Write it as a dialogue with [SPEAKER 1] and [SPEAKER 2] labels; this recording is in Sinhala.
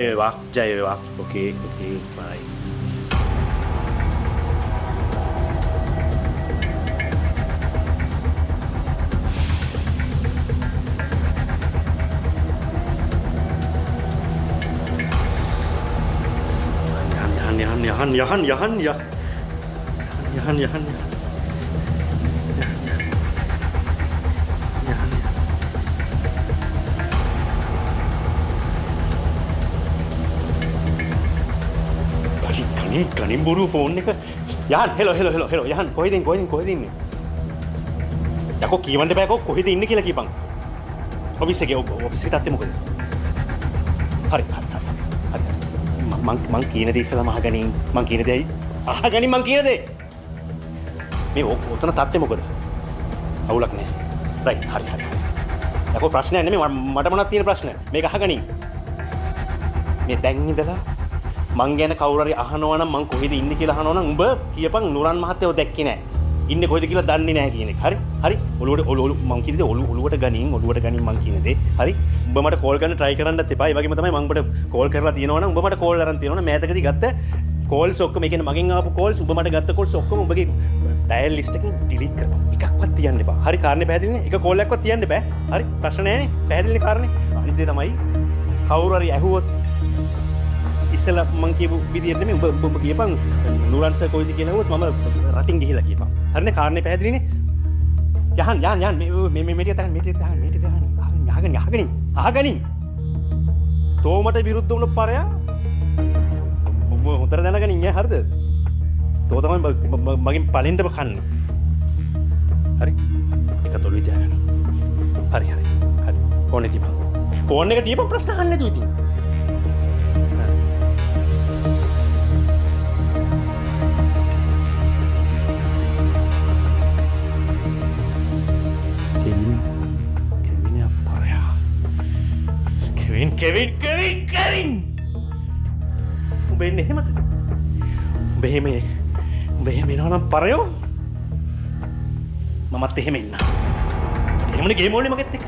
[SPEAKER 1] වේවා ජය වේවා. ඕකේ බයි. Jahan. Kanin buru phone එක. යහන් hello යහන් කොහෙද ඉන්නේ? යකෝ කියවන්න බෑ කොහෙද ඉන්නේ කියලා කියපන්. ඔෆිස් එකේ තාත්තේ මොකද? හරි. මං කියන දේ ඉස්සෙල්ලාම අහගනින්. මං කියන දේ අහගනින් මං කියන දේ. මේ ඔතන තාත්තේ මොකද? අවුලක් නෑ. රයිට් හරි. යකෝ ප්‍රශ්නයක් නෙමෙයි මට මොනවද තියෙන ප්‍රශ්න? මේක අහගනින්. මේ දැන් ඉඳලා මං ගැන කවුරු හරි අහනවා නම් මං කොහෙද ඉන්නේ කියලා අහනවා නම් උඹ කියපන් නුරන් මහත්තයෝ දැක්කේ නෑ. ඉන්නේ කොහෙද කියලා දන්නේ නෑ කියන එක. හරි. ඔළුවට මං කියන දේ ඔළුවට ගනින් මං කියන දේ. හරි. උඹ මට කෝල් කරන්න try කරන්නත් එපා. ඒ වගේම තමයි මං ඔබට කෝල් කරලා තියෙනවා නම් උඹ මට කෝල් අරන් තියෙනවා නම් මෑතකදී ගත්ත කෝල්ස් ඔක්කොම ඒ කියන්නේ මගෙන් ආපු කෝල්ස් උඹ මට ගත්ත කෝල්ස් ඔක්කොම උඹගේ ඩයල් ලිස්ට් එකෙන් ඩිලීට් කරපන්. එකක්වත් තියන්න එපා. හරි කාරණේ පැහැදිලිනේ? එක කෝල් එකක්වත් තියන්න බෑ. හරි. ප්‍රශ්න නෑනේ. පැහැදිලිනේ කාරණේ? අනිත් දේ තමයි කවුරු හරි ඇහුවොත් ඉස්සලා මං කියපු විදියට නෙමෙයි උඹ කියපන් නුරන් සර් කොයිද කියලා හුවොත් මම රටින් ගිහිලා කියපන්. හරිනේ කාරණේ පැහැදිලිනේ? යහන් මේ ටික අහගනින්. තෝමට විරුද්ධ වුණ පරයා උඹ හොතර දැනගනින් ඈ හරිද? තෝ තමයි මගෙන් පලින්ටම කන්නේ. හරි? එක තොලුයි තියාගන්න. හරි. ෆෝන් එක තියපන්. ෆෝන් එක තියපන් ප්‍රශ්න අහන්න නැතුව ඉතින්. Kevin! උඹ එන්නේ එහෙමද? උඹ එහෙම එනවා නම් පරයෝ මමත් එහෙම ඉන්නම්. එහෙමනේ ගේම් ඕනේ මගෙත් එක්ක.